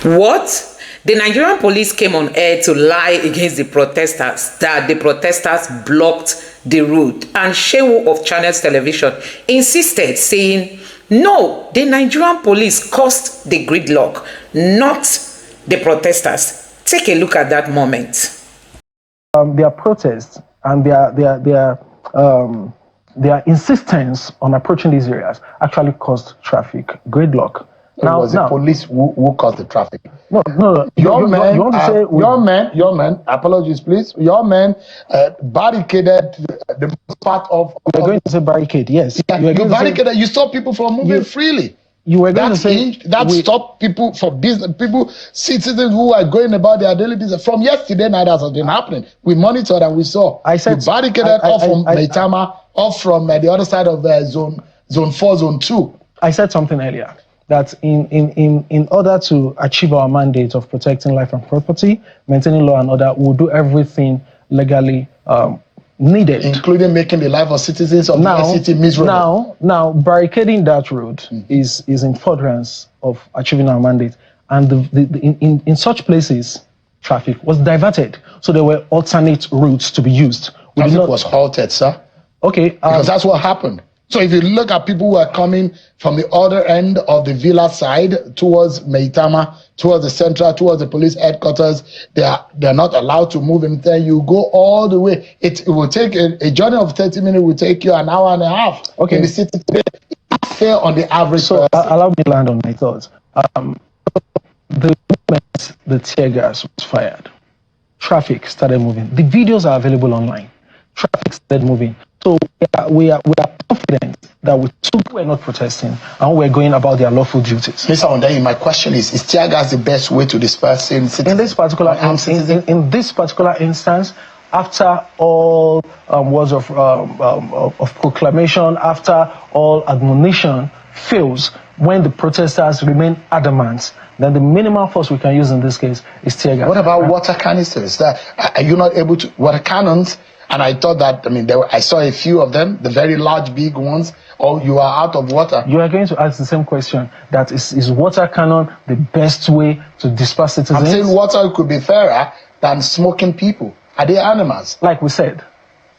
What? The Nigerian police came on air to lie against the protesters that the protesters blocked the route, and Seun of Channels Television insisted, saying, no, the Nigerian police caused the gridlock, not the protesters. Take a look at that moment. Their protests and their insistence on approaching these areas actually caused traffic gridlock. It was the police who caused the traffic. No. Your men, apologies please, your men barricaded the part of... You're going to say barricade, yes. Yeah, you barricaded, you stopped people from moving freely. You were going to say... That stopped people for business, citizens who are going about their daily business. From yesterday night, that has been happening. We monitored and we saw. I said... You barricaded off from Maitama, off from the other side of zone 4, zone 2. I said something earlier, that in order to achieve our mandate of protecting life and property, maintaining law and order, we'll do everything legally needed. Including making the life of citizens of the city miserable. Now, barricading that road is in furtherance of achieving our mandate. And in such places, traffic was diverted. So there were alternate routes to be used. Traffic was halted, sir. Okay. Because that's what happened. So if you look at people who are coming from the other end of the villa side towards Maitama, towards the central, towards the police headquarters, they're not allowed to move in there. You go all the way. It will take a journey of 30 minutes will take you an hour and a half. Okay. In the city today. It's fair on the average. So allow me to land on my thoughts. The moment the tear gas was fired, traffic started moving. The videos are available online. Traffic started moving. So we are confident that we're not protesting and we're going about their lawful duties. Mr. Ondayi, my question is tear gas the best way to disperse citizens? In this particular instance, after all words of proclamation, after all admonition fails, when the protesters remain adamant, then the minimal force we can use in this case is tear gas. What about water canisters? Are you not able to water cannons? And I thought that, I saw a few of them, the very large, big ones, or you are out of water. You are going to ask the same question, that is water cannon the best way to disperse citizens? I'm saying water could be fairer than smoking people. Are they animals? Like we said,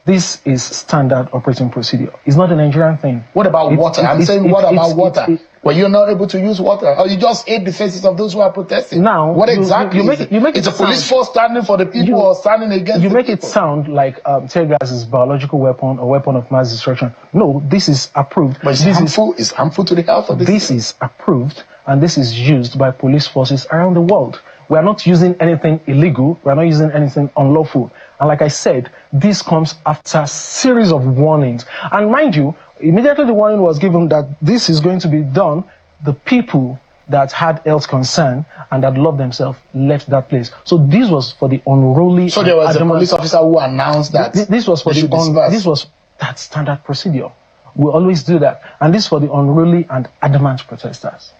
this is standard operating procedure. It's not a Nigerian thing. What about water? What about water? Well, you're not able to use water, or you just ate the faces of those who are protesting. Now, what exactly? It's a police force standing for the people or standing against the people. You make it sound like tear gas is a biological weapon or weapon of mass destruction. No, this is approved. But it's harmful to the health of the This is approved, and this is used by police forces around the world. We are not using anything illegal. We are not using anything unlawful. And like I said, this comes after a series of warnings. And mind you, immediately the warning was given that this is going to be done, the people that had health concern and that loved themselves left that place. So this was for the unruly. So there was a police officer who announced that this was for this was that standard procedure. We always do that, and this for the unruly and adamant protesters.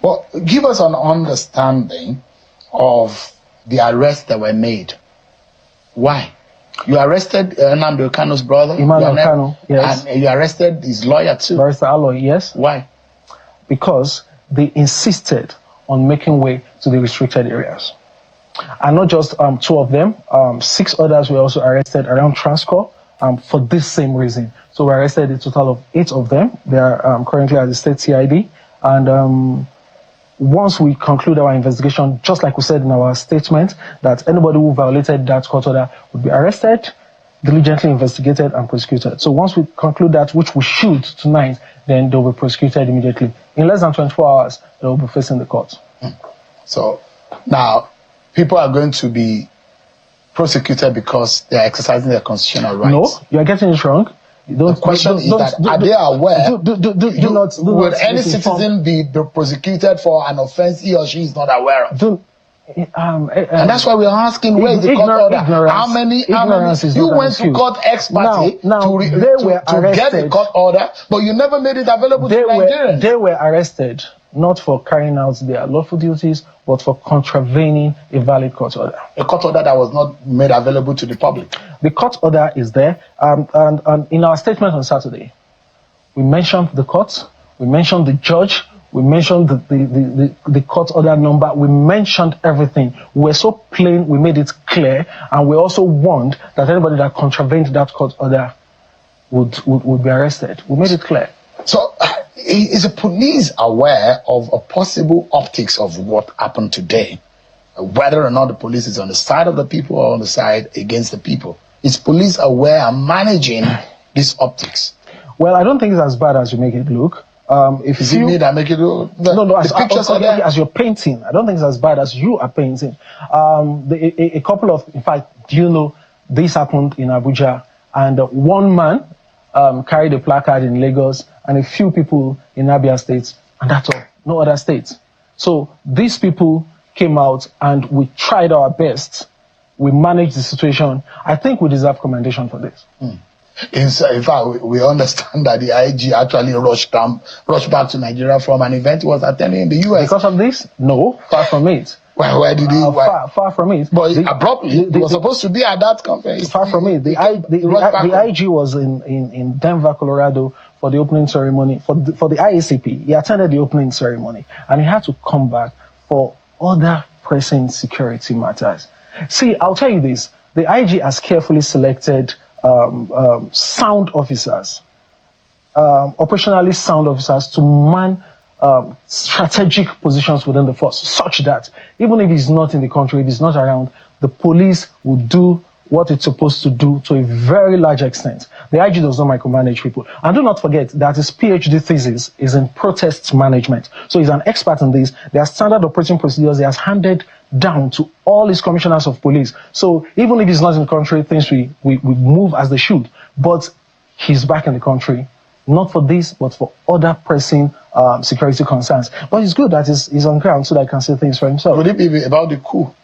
Well, give us an understanding of the arrests that were made. Why? You arrested nnamdi Kanu's brother, Kanu, yes, and you arrested his lawyer too. Barrister Aloy, yes. Why? Because they insisted on making way to the restricted areas. And not just 2 of them, 6 others were also arrested around Transcorp for this same reason. So we arrested a total of 8 of them. They are currently at the state CID. And once we conclude our investigation, just like we said in our statement, that anybody who violated that court order would be arrested, diligently investigated, and prosecuted. So once we conclude that, which we should tonight, then they'll be prosecuted immediately. In less than 24 hours, they'll be facing the court. So now, people are going to be prosecuted because they're exercising their constitutional rights. No, you're getting it wrong. The question is that are they aware? Would any citizen be prosecuted for an offense he or she is not aware of? And that's why we're asking, where is the court order? How many you went to court ex parte to get the court order, but you never made it available to Nigerians. They were arrested not for carrying out their lawful duties, but for contravening a valid court order. A court order that was not made available to the public. The court order is there, and in our statement on Saturday, we mentioned the court, we mentioned the judge, We mentioned the court order number. We mentioned everything. We were so plain, we made it clear, and we also warned that anybody that contravened that court order would be arrested. We made it clear. So, is the police aware of a possible optics of what happened today? Whether or not the police is on the side of the people or on the side against the people? Is police aware and managing these optics? Well, I don't think it's as bad as you make it look. Is it me that make it look? No, as you're painting. I don't think it's as bad as you are painting. A couple of, in fact, do you know, this happened in Abuja, and one man carried a placard in Lagos, and a few people in Abia State, and that's all. No other states. So these people came out, and we tried our best. We managed the situation. I think we deserve commendation for this. In fact, we understand that the IG actually rushed back to Nigeria from an event he was attending in the US. Because of this? No, far from it. Where did he? Far from it. But abruptly, he was supposed to be at that conference. Far from it. The IG was in Denver, Colorado for the opening ceremony, for the IACP. He attended the opening ceremony, and he had to come back for other pressing security matters. See, I'll tell you this. The IG has carefully selected sound officers, operationally sound officers to man strategic positions within the force, such that even if he's not in the country, if he's not around, the police will do what it's supposed to do to a very large extent. The IG does not micromanage people. And do not forget that his PhD thesis is in protest management. So he's an expert in this. There are standard operating procedures he has handed down to all his commissioners of police. So even if he's not in the country, things we move as they should. But he's back in the country, not for this, but for other pressing security concerns. But it's good that he's on ground so that he can say things for himself. Would it be about the coup?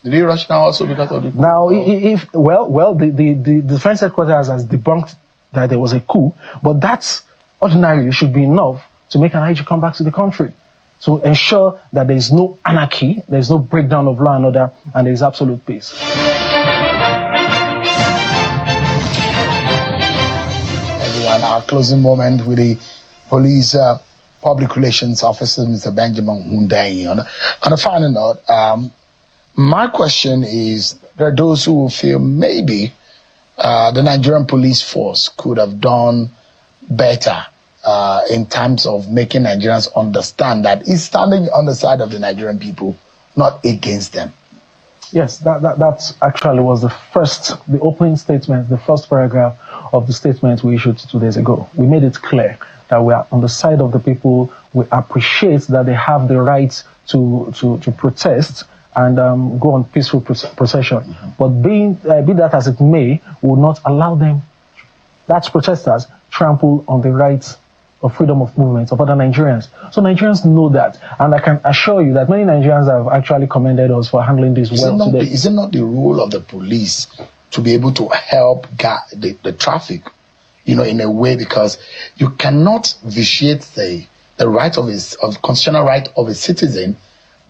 Did he rush now also because of the coup? Now, the defense headquarters has debunked that there was a coup, but that's ordinarily should be enough to make an IG come back to the country, to ensure that there is no anarchy, there is no breakdown of law and order, and there is absolute peace. Everyone, our closing moment with the police public relations officer, Mr. Benjamin Hundeyi. On a final note, my question is, there are those who feel maybe the Nigerian police force could have done better in terms of making Nigerians understand that it's standing on the side of the Nigerian people, not against them. Yes, that actually was the opening statement, the first paragraph of the statement we issued 2 days ago. We made it clear that we are on the side of the people. We appreciate that they have the right to protest and go on peaceful procession. Mm-hmm. But be that as it may, we will not allow them, that's protesters, trample on the rights of freedom of movement of other Nigerians. So Nigerians know that, and I can assure you that many Nigerians have actually commended us for handling this well today. Is it not the role of the police to be able to help guide the traffic, in a way, because you cannot vitiate the right of constitutional right of a citizen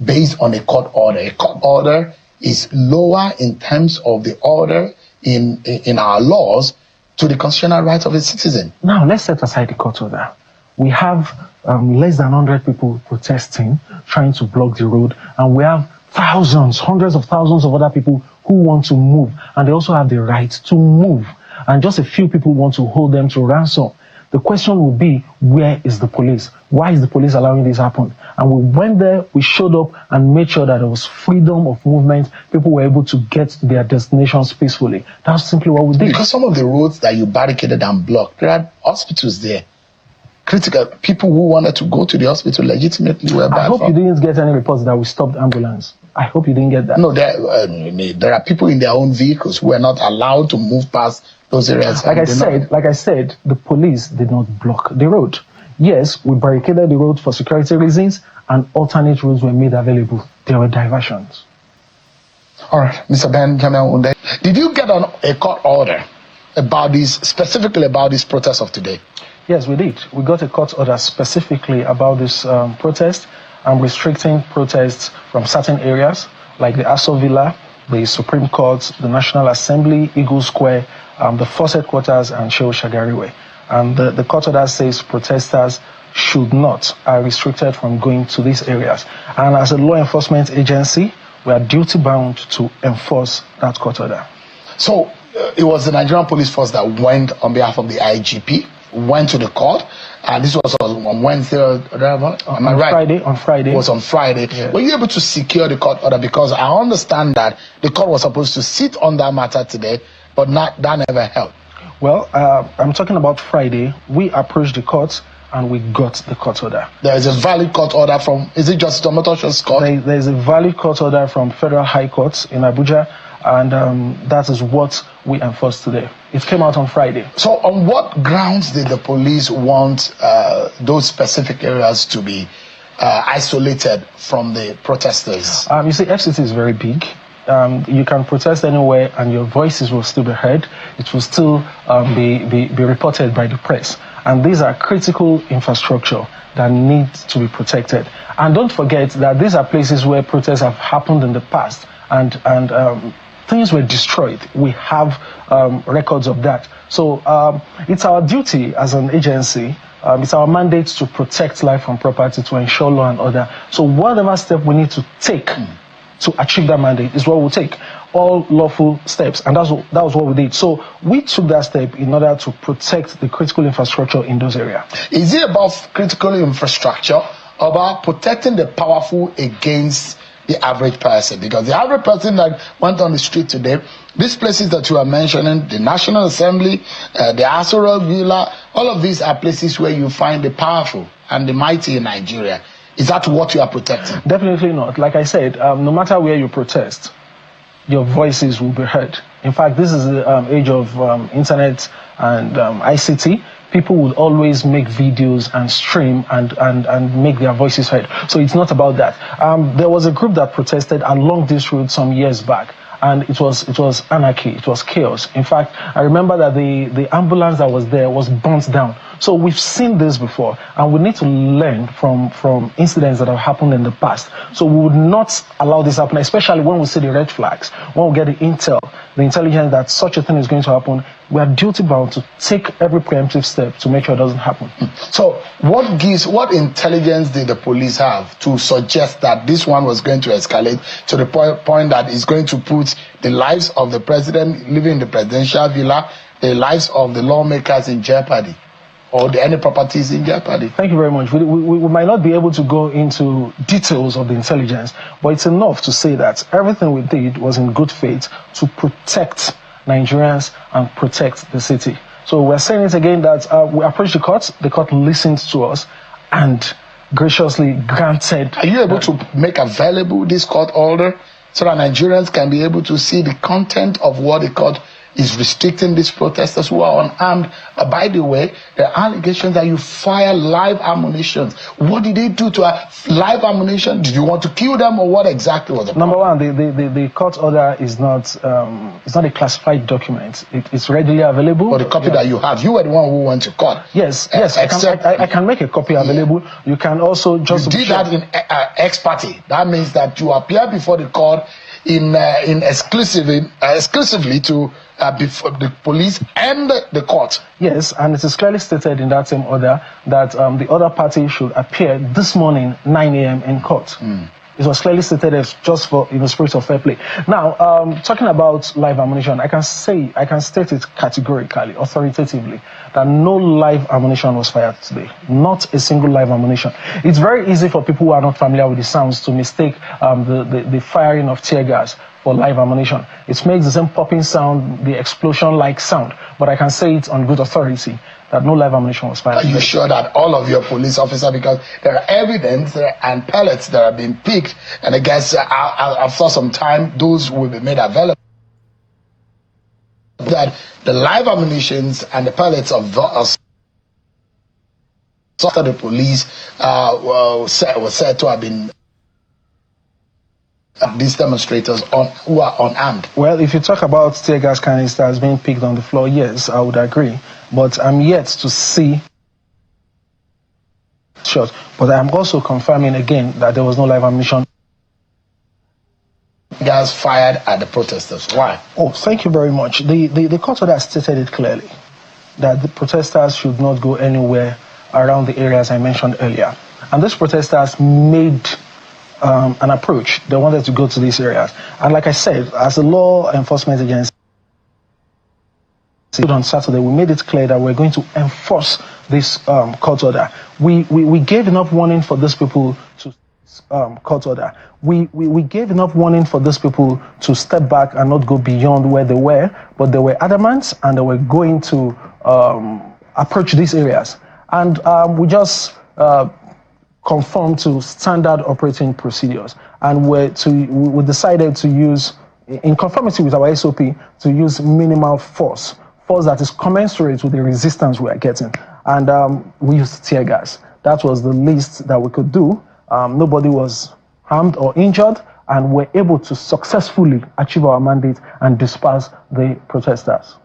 based on a court order. A court order is lower in terms of the order in our laws to the constitutional right of a citizen. Now, let's set aside the court order. We have less than 100 people protesting, trying to block the road, and we have thousands, hundreds of thousands of other people who want to move, and they also have the right to move, and just a few people want to hold them to ransom. The question will be, where is the police? Why is the police allowing this to happen? And we went there, we showed up and made sure that there was freedom of movement. People were able to get to their destinations peacefully. That's simply what we did. Because some of the roads that you barricaded and blocked, there are hospitals there. Critical people who wanted to go to the hospital legitimately were bad. I hope you didn't get any reports that we stopped ambulance. I hope you didn't get that. No, there are people in their own vehicles who are not allowed to move past those areas. Like I said, the police did not block the road. Yes, we barricaded the road for security reasons, and alternate roads were made available. There were diversions. All right, Mr. Benjamin Hundeyi, did you get a court order specifically about this protest of today? Yes, we did. We got a court order specifically about this protest and restricting protests from certain areas like the Aso Villa, the Supreme Court, the National Assembly, Eagle Square, the Force Headquarters, and Shehu Shagari Way. And the court order says protesters should not are restricted from going to these areas. And as a law enforcement agency, we are duty bound to enforce that court order. So it was the Nigerian police force that went on behalf of the IGP, went to the court, and this was on Wednesday or whatever. Am I right? Friday. On Friday. It was on Friday. Yeah. Were you able to secure the court order? Because I understand that the court was supposed to sit on that matter today, but that never held. Well, I'm talking about Friday. We approached the court and we got the court order. There is a valid court order from, is it Justice Omotoso's court? There is a valid court order from Federal High Court in Abuja, and that is what we enforced today. It came out on Friday. So on what grounds did the police want those specific areas to be isolated from the protesters? You see, FCT is very big. You can protest anywhere and your voices will still be heard. It will still be reported by the press. And these are critical infrastructure that need to be protected. And don't forget that these are places where protests have happened in the past and things were destroyed. We have records of that. So it's our duty as an agency, it's our mandate to protect life and property, to ensure law and order. So whatever step we need to take to achieve that mandate is what we'll take. All lawful steps, and that was what we did. So we took that step in order to protect the critical infrastructure in those areas. Is it about critical infrastructure or about protecting the powerful against the average person? Because the average person that went on the street today, these places that you are mentioning, the National Assembly, the Asura Villa, all of these are places where you find the powerful and the mighty in Nigeria. Is that what you are protecting? Definitely not. Like I said, no matter where you protest, your voices will be heard. In fact, this is the age of internet and ICT. People would always make videos and stream and make their voices heard. So it's not about that. There was a group that protested along this road some years back, and it was anarchy, it was chaos. In fact, I remember that the ambulance that was there was burnt down. So we've seen this before, and we need to learn from incidents that have happened in the past. So we would not allow this to happen, especially when we see the red flags, when we get the intel, the intelligence that such a thing is going to happen. We are duty bound to take every preemptive step to make sure it doesn't happen. So what intelligence did the police have to suggest that this one was going to escalate to the point that it's going to put the lives of the president living in the presidential villa, the lives of the lawmakers in jeopardy, or any properties in jeopardy? Thank you very much. We might not be able to go into details of the intelligence, but it's enough to say that everything we did was in good faith to protect Nigerians and protect the city. So we're saying it again that we approached the court listened to us and graciously granted. Are you able to make available this court order so that Nigerians can be able to see the content of what the court is restricting these protesters who are unarmed? By the way, the allegations that you fire live ammunition. What did they do to live ammunition? Did you want to kill them, or what exactly was the problem? Number one, the court order is not it's not a classified document. It's readily available. But the copy that you have, you were the one who went to court. Yes. I can make a copy available. Yeah. You can also just. You did that in ex parte. That means that you appear before the court in exclusively to before the police and the court. Yes, and it is clearly stated in that same order that the other party should appear this morning 9 a.m. in court. It was clearly stated as just for in the spirit of fair play. Now, talking about live ammunition, I can state it categorically, authoritatively, that no live ammunition was fired today. Not a single live ammunition. It's very easy for people who are not familiar with the sounds to mistake the firing of tear gas for live ammunition. It makes the same popping sound, the explosion-like sound, but I can say it on good authority that no live ammunition was fired. Are you sure that all of your police officers, because there are evidence and pellets that have been picked, and I guess after some time, those will be made available, that the live ammunitions and the pellets of the police were said to have been these demonstrators who are unarmed? Well, if you talk about tear gas canisters being picked on the floor, yes, I would agree. But I'm yet to see shots. But I'm also confirming again that there was no live ammunition. Gas fired at the protesters. Why? Oh, thank you very much. The court order stated it clearly that the protesters should not go anywhere around the areas I mentioned earlier. And these protesters made an approach. They wanted to go to these areas. And like I said, as a law enforcement agency, on Saturday, we made it clear that we're going to enforce this court order. We gave enough warning for these people to court order. We gave enough warning for these people to step back and not go beyond where they were, but they were adamant and they were going to approach these areas. And we just conform to standard operating procedures. And we decided to use, in conformity with our SOP, to use minimal force that is commensurate with the resistance we are getting. And we used tear gas. That was the least that we could do. Nobody was harmed or injured, and we're able to successfully achieve our mandate and disperse the protesters.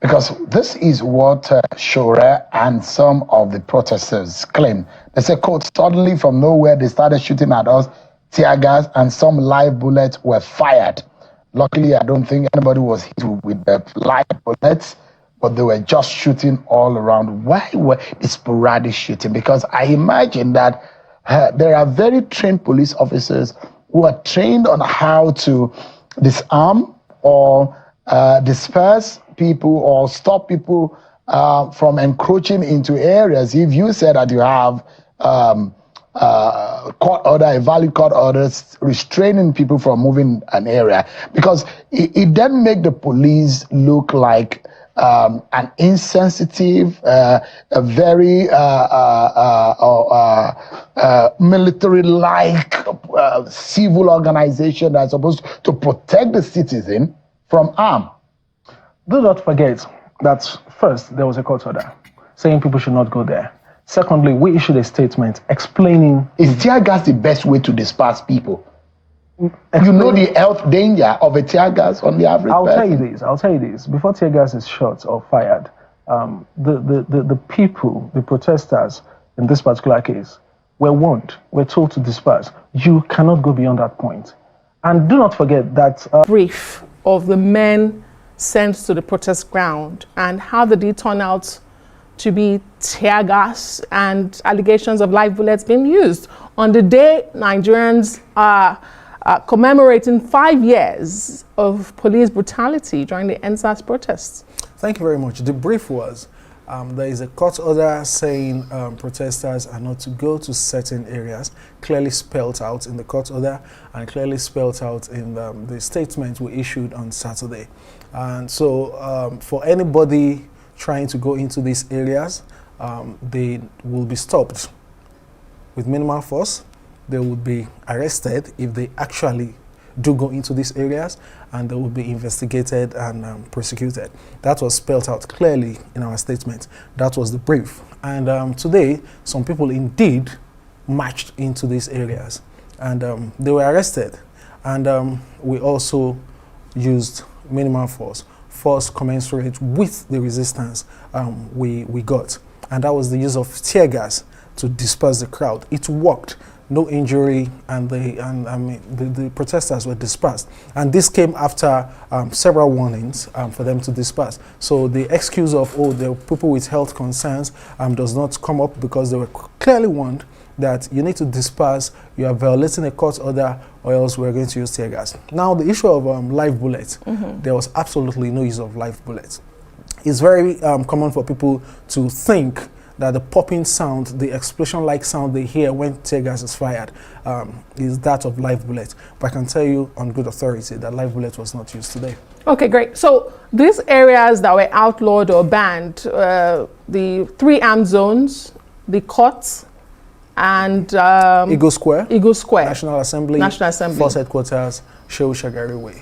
Because this is what Shore and some of the protesters claim. They say, quote, suddenly from nowhere they started shooting at us, tear gas, and some live bullets were fired. Luckily, I don't think anybody was hit with the live bullets, but they were just shooting all around. Why were the sporadic shooting? Because I imagine that there are very trained police officers who are trained on how to disarm or disperse people or stop people from encroaching into areas. If you said that you have court order, a valid court order restraining people from moving an area, because it then make the police look like an insensitive, a very military-like civil organization that's supposed to protect the citizen from harm. Do not forget that first, there was a court order saying people should not go there. Secondly, we issued a statement explaining... Is tear gas the best way to disperse people? You know the health danger of a tear gas on the average person? I'll tell you this. Before tear gas is shot or fired, the people, the protesters in this particular case, were warned, were told to disperse. You cannot go beyond that point. And do not forget that... brief of the men sent to the protest ground and how did it turn out to be tear gas and allegations of live bullets being used on the day Nigerians are commemorating 5 years of police brutality during the NSAS protests. Thank you very much. The brief was there is a court order saying protesters are not to go to certain areas, clearly spelled out in the court order and clearly spelled out in the statement we issued on Saturday. And so for anybody trying to go into these areas, they will be stopped with minimal force. They will be arrested if they actually do go into these areas, and they will be investigated and prosecuted. That was spelled out clearly in our statement. That was the brief. And today, some people indeed marched into these areas, and they were arrested. And we also used minimal force commensurate with the resistance we got. And that was the use of tear gas to disperse the crowd. It worked. No injury, and the protesters were dispersed. And this came after several warnings for them to disperse. So the excuse of, oh, the people with health concerns does not come up, because they were clearly warned that you need to disperse, you are violating a court order, or else we're going to use tear gas. Now, the issue of live bullets, there was absolutely no use of live bullets. It's very common for people to think that the popping sound, the explosion-like sound they hear when tear gas is fired is that of live bullets. But I can tell you on good authority that live bullet was not used today. Okay, great. So these areas that were outlawed or banned, the 3 armed zones, the courts, and Eagle Square, National Assembly, Force Headquarters, Shehu Shagari Way.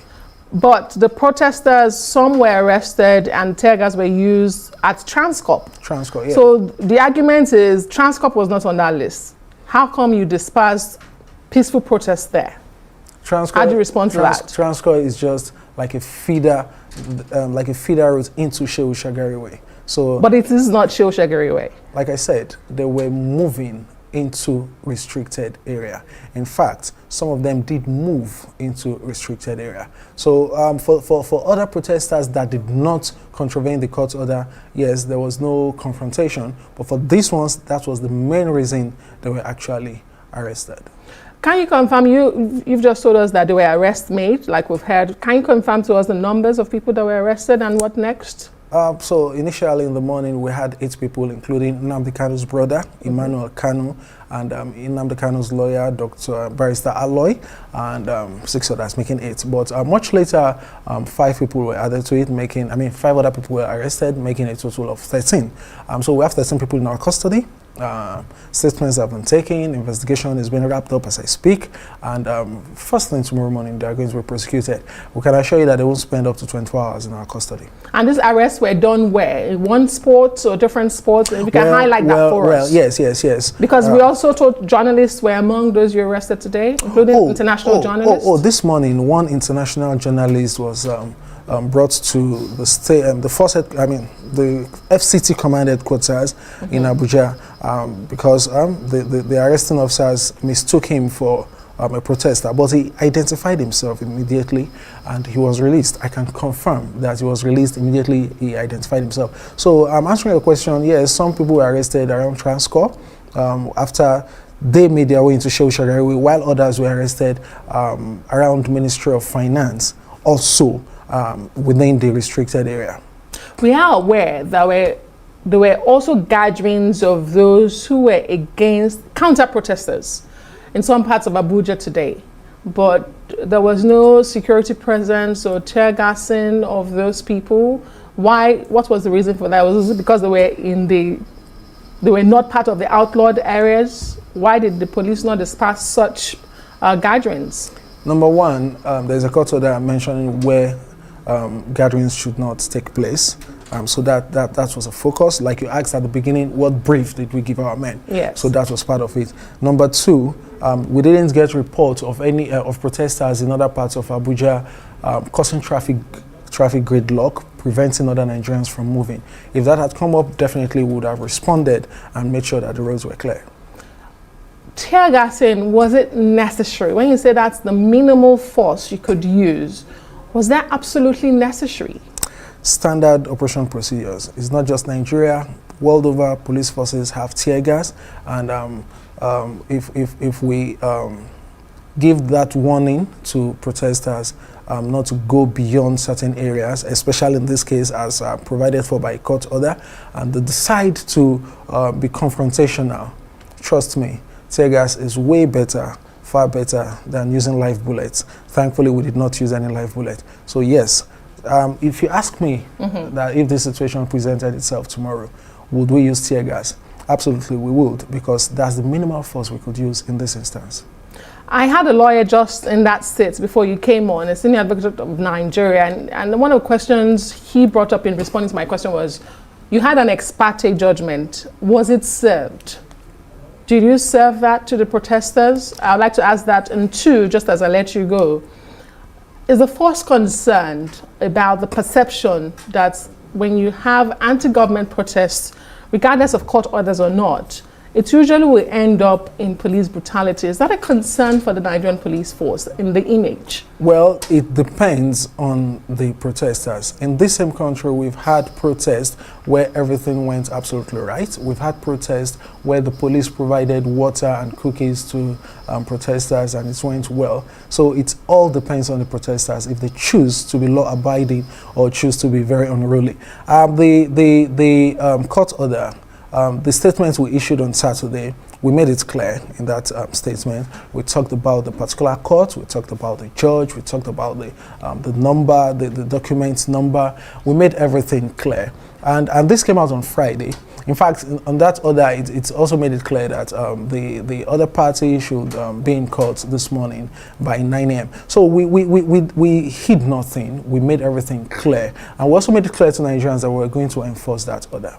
But the protesters, some were arrested and tear gas were used at Transcorp. Transcorp, yeah. So the argument is Transcorp was not on that list. How come you dispersed peaceful protests there? Transcorp, how do you respond to that? Transcorp is just like a feeder route into Shehu Shagari Way. So, but it is not Shehu Shagari Way. Like I said, they were moving into restricted area. In fact, some of them did move into restricted area. So for other protesters that did not contravene the court order, yes, there was no confrontation. But for these ones, that was the main reason they were actually arrested. Can you confirm, you've just told us that there were arrests made, like we've heard. Can you confirm to us the numbers of people that were arrested and what next? So initially in the morning, we had 8 people, including Nnamdi Kanu's brother, Emmanuel Kanu, and Nnamdi Kanu's lawyer, Dr. Barrister Aloy, and 6 others, making 8. But much later, 5 people were added to it, 5 other people were arrested, making a total of 13. So we have 13 people in our custody. Statements have been taken, investigation is being wrapped up as I speak, and first thing tomorrow morning they are going to be prosecuted. We can assure you that they won't spend up to 24 hours in our custody. And these arrests were done where? In one sport or different sports? We can highlight that for us. Yes. Because we also told journalists were among those you arrested today, including international journalists. This morning one international journalist was brought to the the FCT command headquarters in Abuja because the arresting officers mistook him for a protester, but he identified himself immediately and he was released. I can confirm that he was released immediately. He identified himself. So I'm answering your question. Yes, some people were arrested around Transcorp after they made their way into Shehu Shagari, while others were arrested around Ministry of Finance, also within the restricted area. We are aware that there were also gatherings of those who were against counter-protesters in some parts of Abuja today, but there was no security presence or tear gassing of those people. Why? What was the reason for that? Was it because they were not part of the outlawed areas? Why did the police not disperse such gatherings? Number one, there's a court order mentioning where gatherings should not take place. So that was a focus. Like you asked at the beginning, what brief did we give our men? Yes. So that was part of it. Number two, we didn't get reports of any of protesters in other parts of Abuja causing traffic gridlock, preventing other Nigerians from moving. If that had come up, definitely we would have responded and made sure that the roads were clear. Tear gassing, was it necessary? When you say that's the minimal force you could use, was that absolutely necessary? Standard operation procedures. It's not just Nigeria. World over, police forces have tear gas, and if we give that warning to protesters not to go beyond certain areas, especially in this case as provided for by court order, and they decide to be confrontational, trust me, tear gas is way better, far better than using live bullets. Thankfully, we did not use any live bullet. So yes, if you ask me that if this situation presented itself tomorrow, would we use tear gas? Absolutely, we would, because that's the minimal force we could use in this instance. I had a lawyer just in that state before you came on, a senior advocate of Nigeria, and one of the questions he brought up in responding to my question was, you had an ex parte judgment. Was it served? Did you serve that to the protesters? I'd like to ask that. And two, just as I let you go, is the force concerned about the perception that when you have anti-government protests, regardless of court orders or not, it usually will end up in police brutality? Is that a concern for the Nigerian police force in the image? Well, it depends on the protesters. In this same country, we've had protests where everything went absolutely right. We've had protests where the police provided water and cookies to protesters and it went well. So it all depends on the protesters if they choose to be law-abiding or choose to be very unruly. The court order, the statements we issued on Saturday, we made it clear in that statement. We talked about the particular court, we talked about the judge, we talked about the number, the document number. We made everything clear. And this came out on Friday. In fact, on that order, it's also made it clear that the other party should be in court this morning by 9 a.m. So we hid nothing. We made everything clear. And we also made it clear to Nigerians that we're going to enforce that order.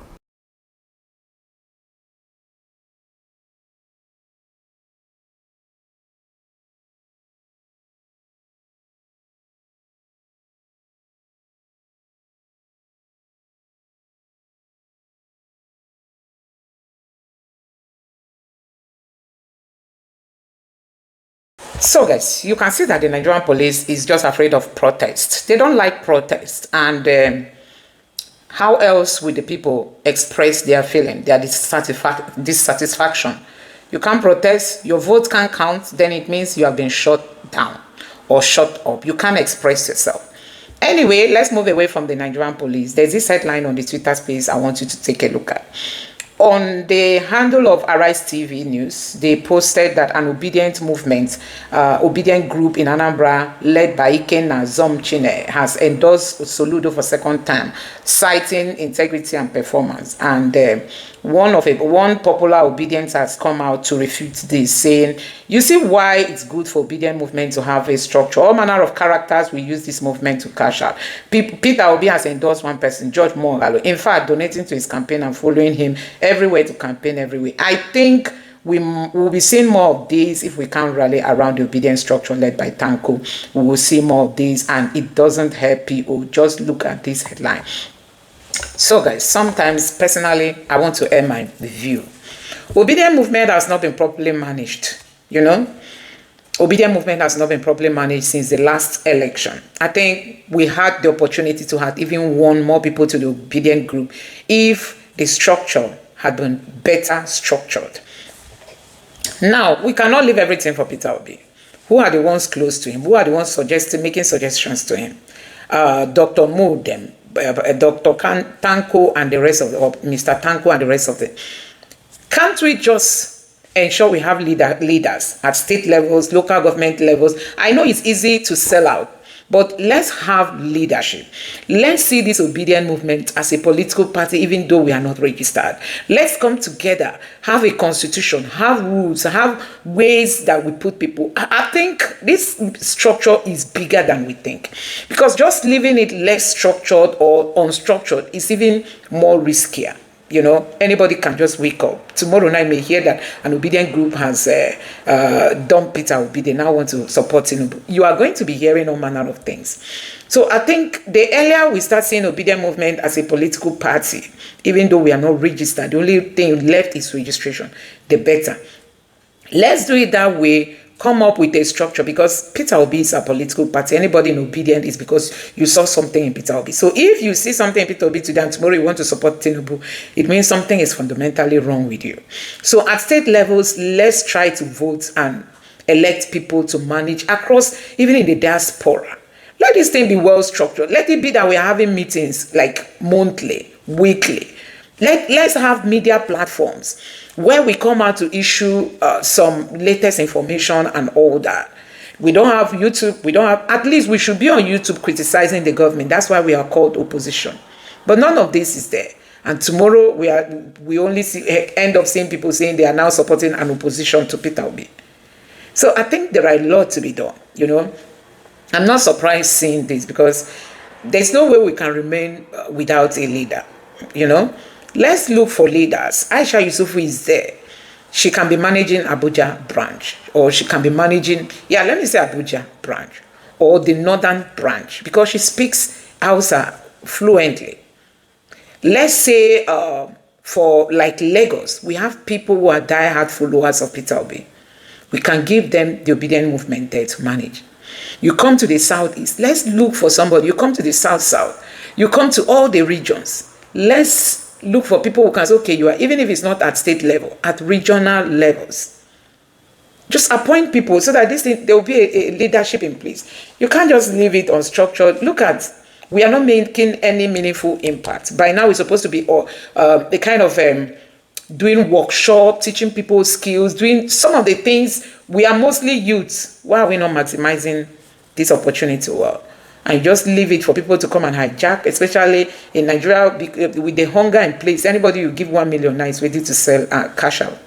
So guys, you can see that the Nigerian police is just afraid of protest. They don't like protest. And how else will the people express their feeling, their dissatisfaction? You can't protest, your vote can't count, then it means you have been shut down or shut up. You can't express yourself. Anyway, let's move away from the Nigerian police. There's this headline on the Twitter space I want you to take a look at. On the handle of Arise TV News, they posted that an obedient movement, obedient group in Anambra, led by Ikenna Zomchine, has endorsed Soludo for second time, citing integrity and performance. And one popular obedient has come out to refute this, saying, you see why it's good for obedient movement to have a structure. All manner of characters will use this movement to cash out. Peter Obi has endorsed one person, George Mogalo, in fact, donating to his campaign and following him everywhere to campaign everywhere. I think we will be seeing more of this if we can rally around the obedient structure led by Tanko. We will see more of this, and it doesn't help people. Just look at this headline. So guys, sometimes personally, I want to air my view. Obedient movement has not been properly managed, you know. Obedient movement has not been properly managed since the last election. I think we had the opportunity to have even won more people to the obedient group if the structure had been better structured. Now, we cannot leave everything for Peter Obi. Who are the ones close to him? Who are the ones making suggestions to him? Dr. Mudem, Dr. Tanko and the rest of the, Mr. Tanko and the rest of the. Can't we just ensure we have leaders at state levels, local government levels? I know it's easy to sell out, but let's have leadership. Let's see this obedient movement as a political party, even though we are not registered. Let's come together, have a constitution, have rules, have ways that we put people. I think this structure is bigger than we think, because just leaving it less structured or unstructured is even more riskier. You know, anybody can just wake up. Tomorrow night may hear that an obedient group has dumped Peter Obi. They now want to support Tinubu. You are going to be hearing all manner of things. So I think the earlier we start seeing obedient movement as a political party, even though we are not registered, the only thing left is registration, the better. Let's do it that way. Come up with a structure, because Peter Obi is a political party. Anybody in obedient is because you saw something in Peter Obi. So if you see something in Peter Obi today and tomorrow you want to support Tinubu, it means something is fundamentally wrong with you. So at state levels, let's try to vote and elect people to manage across, even in the diaspora. Let this thing be well structured. Let it be that we are having meetings like monthly, weekly. Let's have media platforms where we come out to issue some latest information and all that. We don't have YouTube. We don't have, at least we should be on YouTube criticizing the government. That's why we are called opposition. But none of this is there. And tomorrow we only end up seeing people saying they are now supporting an opposition to Peter Obi. So I think there are a lot to be done, you know. I'm not surprised seeing this, because there's no way we can remain without a leader, you know. Let's look for leaders. Aisha Yusufu is there. She can be managing Abuja branch, or she can be managing, let me say Abuja branch, or the northern branch, because she speaks Hausa fluently. Let's say for like Lagos, we have people who are diehard followers of Peter Obi. We can give them the obedient movement there to manage. You come to the southeast, let's look for somebody. You come to the south, you come to all the regions. Let's look for people who can say, okay, you are, even if it's not at state level, at regional levels. Just appoint people so that there will be a leadership in place. You can't just leave it unstructured. Look at, we are not making any meaningful impact. By now, we're supposed to be the kind of doing workshop, teaching people skills, doing some of the things. We are mostly youths. Why are we not maximizing this opportunity well? And just leave it for people to come and hijack, especially in Nigeria with the hunger in place. Anybody you give 1 million now is ready to sell cash out.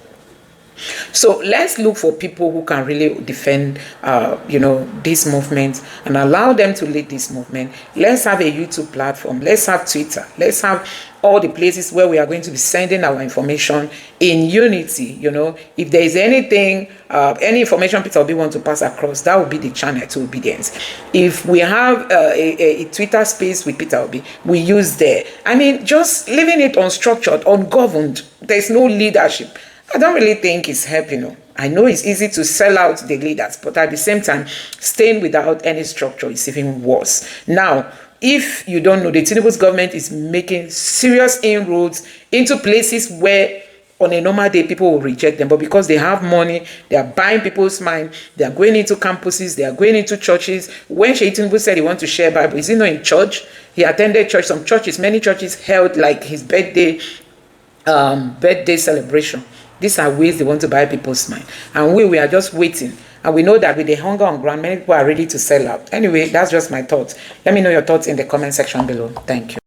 So let's look for people who can really defend, this movement and allow them to lead this movement. Let's have a YouTube platform. Let's have Twitter. Let's have all the places where we are going to be sending our information in unity. You know, if there is anything, any information Peter Obi wants to pass across, that will be the channel to obedience. If we have a Twitter space with Peter Obi, we use there. I mean, just leaving it unstructured, ungoverned, there's no leadership. I don't really think it's helping. I know it's easy to sell out the leaders, but at the same time, staying without any structure is even worse. Now, if you don't know, the Tinubu's government is making serious inroads into places where on a normal day people will reject them, but because they have money, they are buying people's mind, they are going into campuses, they are going into churches. When Seun Tinubu said he wants to share Bible, is he not in church? He attended church. Some churches, many churches held like his birthday celebration. These are ways they want to buy people's mind, and we are just waiting. And we know that with the hunger on ground, many people are ready to sell out. Anyway, that's just my thoughts. Let me know your thoughts in the comment section below. Thank you.